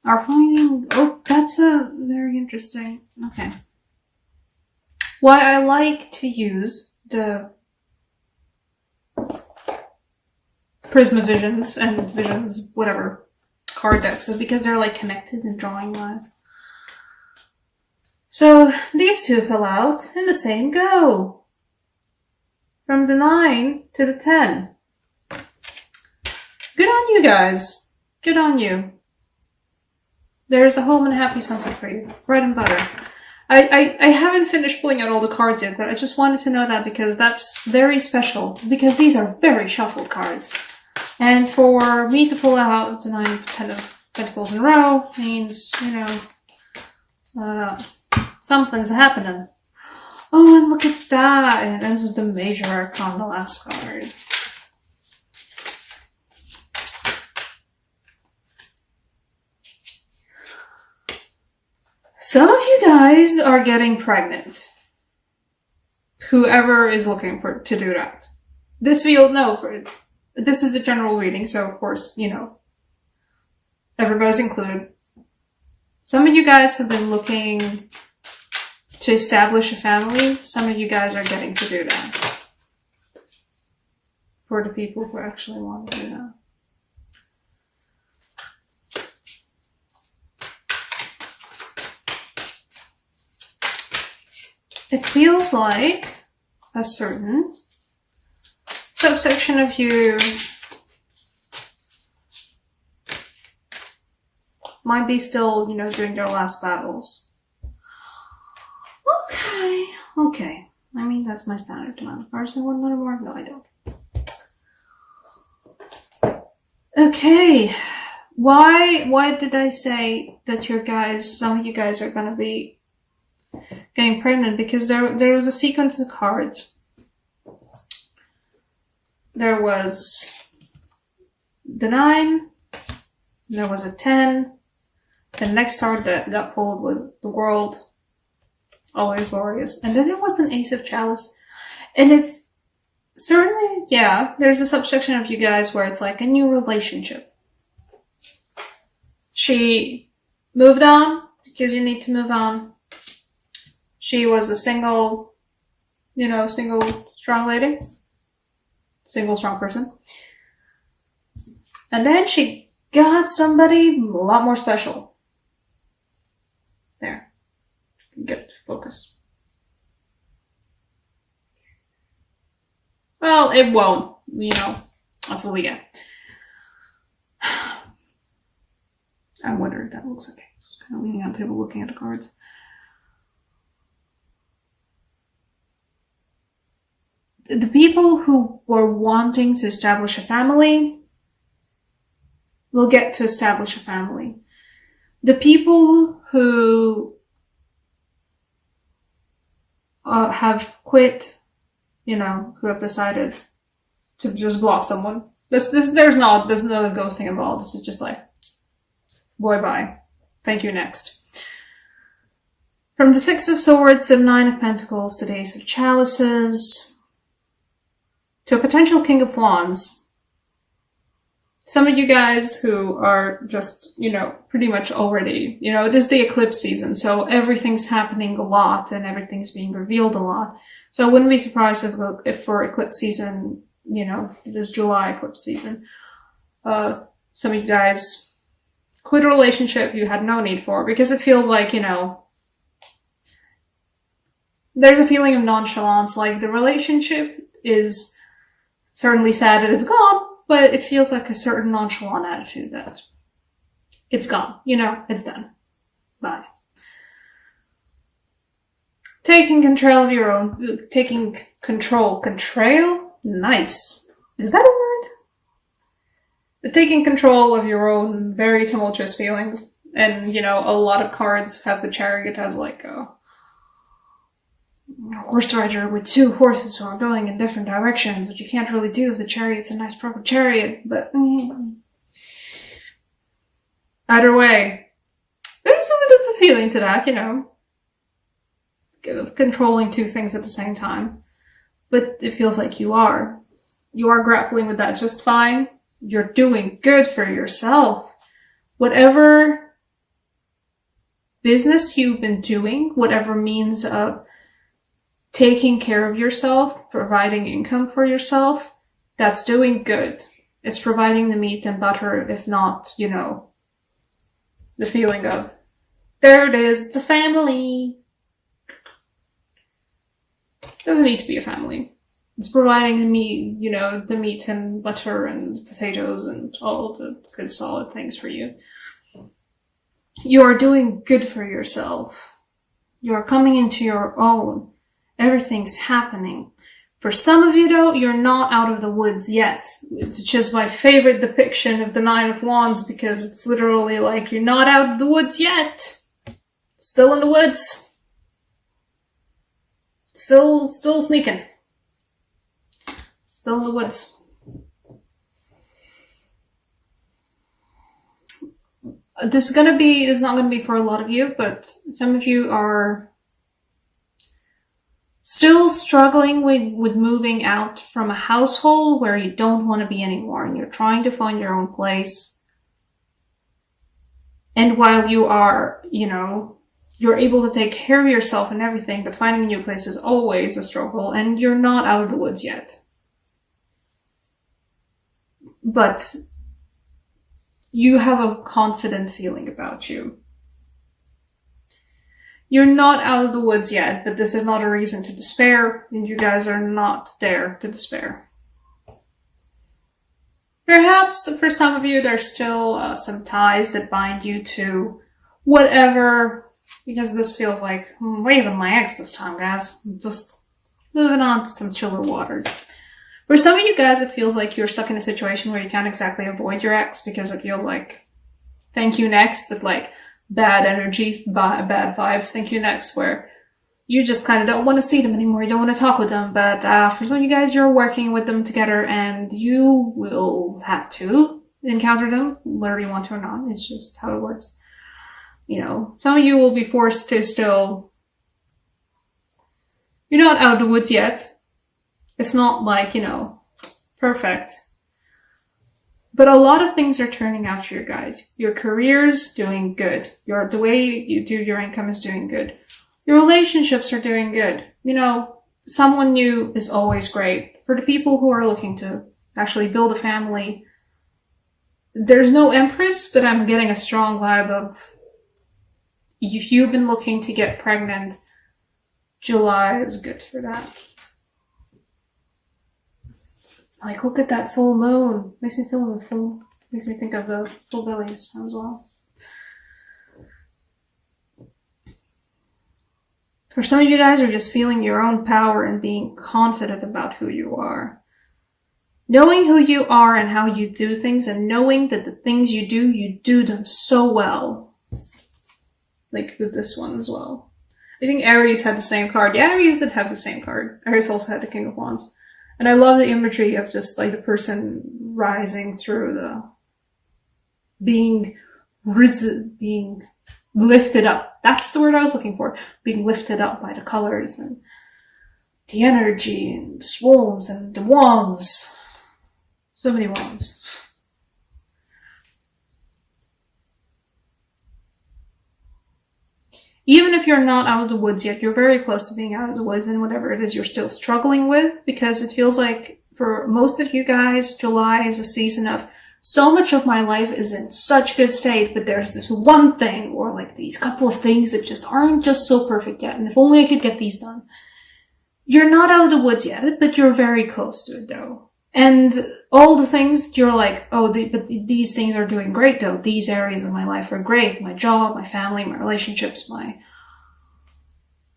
are finding... Oh, that's a very interesting... Okay. Why I like to use the Prisma Visions and Visions, whatever, card decks is because they're like connected and drawing wise. So these two fell out in the same go. From the 9 to the 10. Good on you guys. Good on you. There's a home and a happy sunset for you. Bread and butter. I haven't finished pulling out all the cards yet, but I just wanted to know that because that's very special. Because these are very shuffled cards. And for me to pull out the 9, 10 of Pentacles in a row means, something's happening. Oh, and look at that! And it ends with the Major Arcana, the last card. Some of you guys are getting pregnant. Whoever is looking to do that. This is a general reading, so of course, everybody's included. Some of you guys have been looking to establish a family. Some of you guys are getting to do that. For the people who actually want to do that. It feels like a certain subsection of you might be still, doing their last battles. Okay. I mean, that's my standard amount of cards. I want one more? No, I don't. Okay. Why did I say that some of you guys are gonna be getting pregnant? Because there was a sequence of cards. There was the 9, there was a 10, the next card that got pulled was the World, always glorious, and then there was an Ace of Chalice. And it's certainly, there's a subsection of you guys where it's like a new relationship. She moved on because you need to move on. She was a single strong lady. Single strong person. And then she got somebody a lot more special. There. Get focused. Well, it won't. That's what we get. I wonder if that looks okay. Just kind of leaning on the table looking at the cards. The people who were wanting to establish a family will get to establish a family. The people who have quit, who have decided to just block someone. There's no ghosting involved. This is just like, boy, bye. Thank you, next. From the 6 of Swords to the 9 of Pentacles to the Ace of Chalices to a potential King of Wands. Some of you guys who are just, pretty much already, it is the eclipse season, so everything's happening a lot and everything's being revealed a lot. So I wouldn't be surprised if for eclipse season, there's July eclipse season. Some of you guys quit a relationship you had no need for because it feels like, there's a feeling of nonchalance, like the relationship is certainly sad that it's gone, but it feels like a certain nonchalant attitude that it's gone. It's done. Bye. Taking control of your own... Taking control. Control? Nice. Is that a word? But taking control of your own very tumultuous feelings. And, a lot of cards have the Chariot as like a horse rider with 2 horses who are going in different directions, which you can't really do if the Chariot's a nice proper chariot, but either way, there's a little bit of a feeling to that, of controlling 2 things at the same time. But it feels like you are grappling with that just fine. You're doing good for yourself. Whatever business you've been doing, whatever means of taking care of yourself, providing income for yourself, that's doing good. It's providing the meat and butter, if not, you know, the feeling of, there it is, it's a family. Doesn't need to be a family. It's providing the meat, you know, the meat and butter and potatoes and all the good solid things for you. You're doing good for yourself. You're coming into your own. Everything's happening. For some of you though, you're not out of the woods yet. Which is my favorite depiction of the Nine of Wands, because it's literally like, you're not out of the woods yet. Still in the woods. Still sneaking. Still in the woods. This is not gonna be for a lot of you, but some of you are still struggling with moving out from a household where you don't want to be anymore, and you're trying to find your own place. And while you are, you know, you're able to take care of yourself and everything, but finding a new place is always a struggle, and you're not out of the woods yet. But you have a confident feeling about you. You're not out of the woods yet, but this is not a reason to despair, and you guys are not there to despair. Perhaps for some of you, there's still some ties that bind you to whatever, because this feels like, I'm leaving my ex this time, guys. I'm just moving on to some chiller waters. For some of you guys, it feels like you're stuck in a situation where you can't exactly avoid your ex, because it feels like, thank you next, but like, bad energy, bad vibes, thank you next, where you just kind of don't want to see them anymore, you don't want to talk with them, but for some of you guys, you're working with them together, and you will have to encounter them, whether you want to or not. It's just how it works. You know, some of you will be forced to still, you're not out of the woods yet. It's not like, you know, perfect. But a lot of things are turning out for you guys. Your career's doing good. The way you do your income is doing good. Your relationships are doing good. You know, someone new is always great. For the people who are looking to actually build a family, there's no Empress, but I'm getting a strong vibe of, if you've been looking to get pregnant, July is good for that. Like, look at that full moon. Makes me think of the full bellies as well. For some of you guys are just feeling your own power and being confident about who you are. Knowing who you are and how you do things, and knowing that the things you do them so well. Like with this one as well. I think Aries had the same card. Yeah, Aries did have the same card. Aries also had the King of Wands. And I love the imagery of just like the person rising through the, being lifted up. That's the word I was looking for. Being lifted up by the colors and the energy and the swarms and the wands. So many wands. Even if you're not out of the woods yet, you're very close to being out of the woods in whatever it is you're still struggling with, because it feels like for most of you guys, July is a season of, so much of my life is in such good state, but there's this one thing, or like these couple of things that just aren't just so perfect yet, and if only I could get these done. You're not out of the woods yet, but you're very close to it though. And all the things, you're like, oh, but these things are doing great though. These areas of my life are great. My job, my family, my relationships, my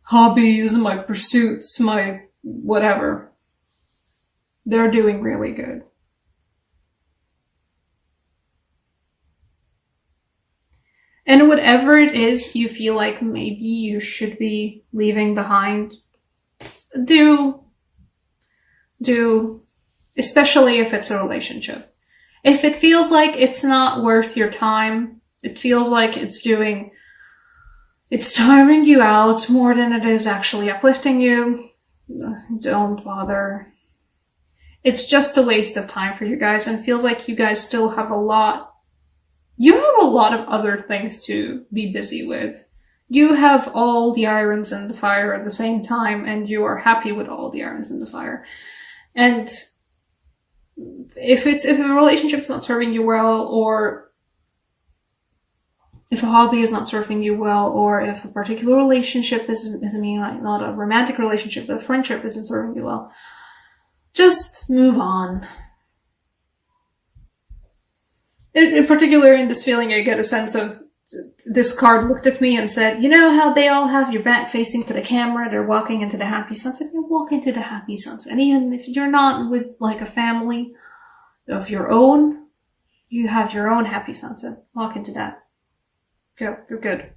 hobbies, my pursuits, my whatever. They're doing really good. And whatever it is you feel like maybe you should be leaving behind, do. Especially if it's a relationship. If it feels like it's not worth your time, it feels like it's tiring you out more than it is actually uplifting you, don't bother. It's just a waste of time for you guys, and it feels like you guys still have a lot of other things to be busy with. you have all the irons in the fire at the same time, and you are happy with all the irons in the fire. And if a relationship is not serving you well, or if a hobby is not serving you well, or if a particular relationship isn't meaning like not a romantic relationship, but a friendship isn't serving you well, just move on. In particular, in this feeling, I get a sense of this card looked at me and said, you know how they all have your back facing to the camera, they're walking into the happy sunset, you walk into the happy sunset. And even if you're not with like a family of your own, you have your own happy sunset. Walk into that. Go, you're good.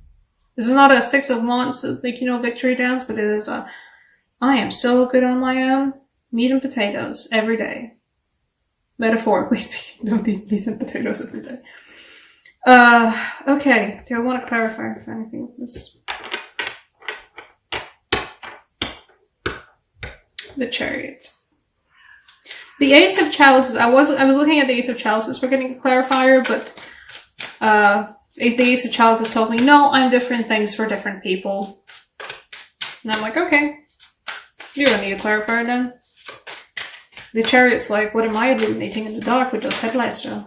This is not a 6 of Wands, like, victory dance, but it is a, I am so good on my own, meat and potatoes every day. Metaphorically speaking, don't eat meat and potatoes every day. Okay. Do I want to clarify if anything with this? The Chariot. The Ace of Chalices. I was looking at the Ace of Chalices for getting a clarifier, but the Ace of Chalices told me, no, I'm different things for different people. And I'm like, okay. You don't need a clarifier then. The Chariot's like, what am I illuminating in the dark with those headlights though?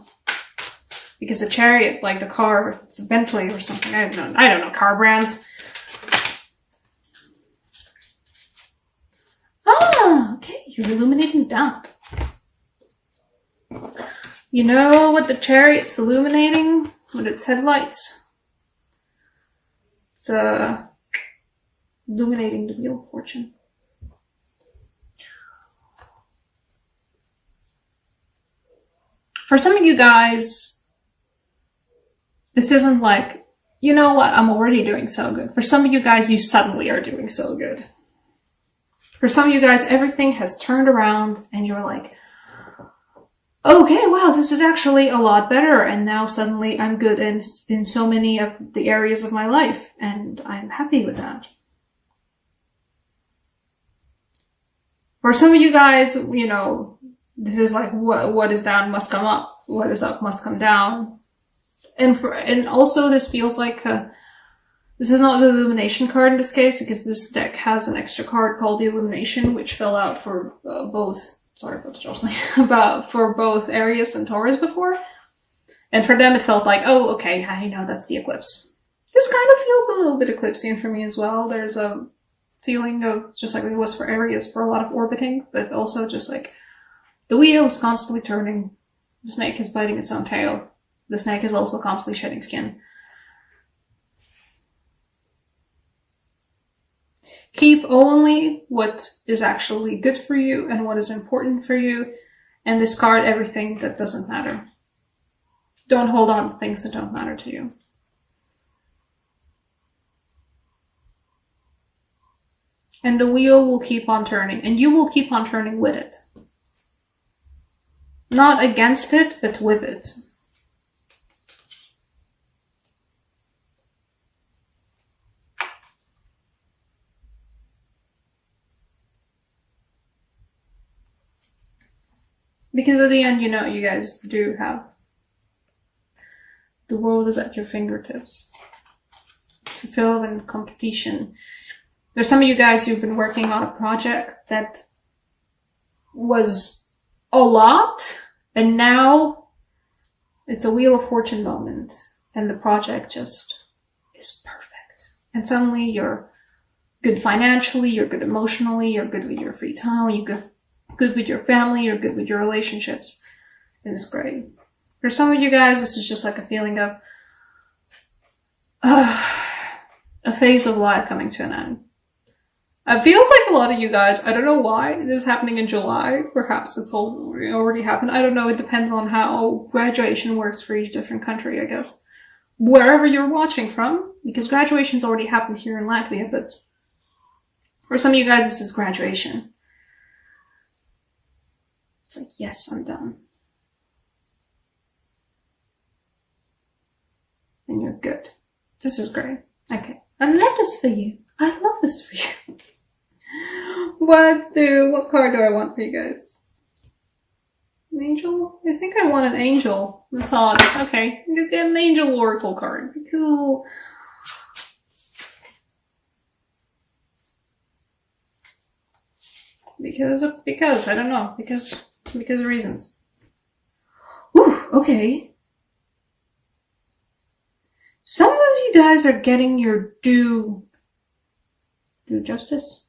Because the Chariot, like the car, it's a Bentley or something. I don't know car brands. Ah, okay, you're illuminating that. You know what the Chariot's illuminating with its headlights? It's illuminating the Wheel of Fortune. For some of you guys, this isn't like, you know what, I'm already doing so good. For some of you guys, you suddenly are doing so good. For some of you guys, everything has turned around and you're like, okay, wow, this is actually a lot better. And now suddenly I'm good in so many of the areas of my life. And I'm happy with that. For some of you guys, this is like, what is down must come up. What is up must come down. And also this feels like this is not the Illumination card in this case, because this deck has an extra card called the Illumination, which fell out for both. Sorry about the jostling. For both Aries and Taurus before, and for them it felt like, oh, okay, that's the eclipse. This kind of feels a little bit eclipsean for me as well. There's a feeling of, just like it was for Aries, for a lot of orbiting, but it's also just like the wheel is constantly turning. The snake is biting its own tail. The snake is also constantly shedding skin. Keep only what is actually good for you and what is important for you, and discard everything that doesn't matter. Don't hold on to things that don't matter to you. And the wheel will keep on turning, and you will keep on turning with it. Not against it, but with it. Because at the end, you guys do have the world is at your fingertips. Fulfill in competition. There's some of you guys who've been working on a project that was a lot, and now it's a Wheel of Fortune moment, and the project just is perfect. And suddenly you're good financially, you're good emotionally, you're good with your free time, you're good with your family, you're good with your relationships, and it's great. For some of you guys, this is just like a feeling of a phase of life coming to an end. It feels like a lot of you guys, I don't know why, it is happening in July. Perhaps it's already happened. I don't know. It depends on how graduation works for each different country, I guess. Wherever you're watching from, because graduation's already happened here in Latvia, but for some of you guys, this is graduation. It's like, yes, I'm done. And you're good. This is great. Okay. I love this for you. I love this for you. What card do I want for you guys? An angel? I think I want an angel. That's odd. Okay. You get an angel oracle card. Because Because I don't know. Because of reasons. Whew, okay. Some of you guys are getting your due justice.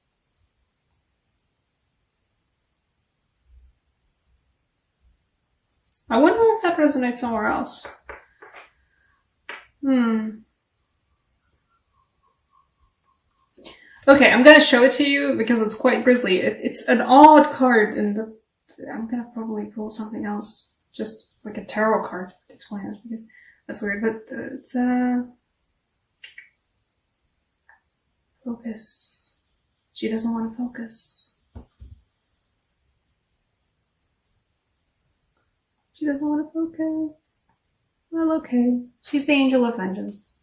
I wonder if that resonates somewhere else. Okay, I'm gonna show it to you because it's quite grisly. It's an odd card in the... I'm gonna probably pull something else. Just like a tarot card to explain it because that's weird, but it's focus. She doesn't want to focus. She doesn't want to focus. Well, okay. She's the angel of vengeance.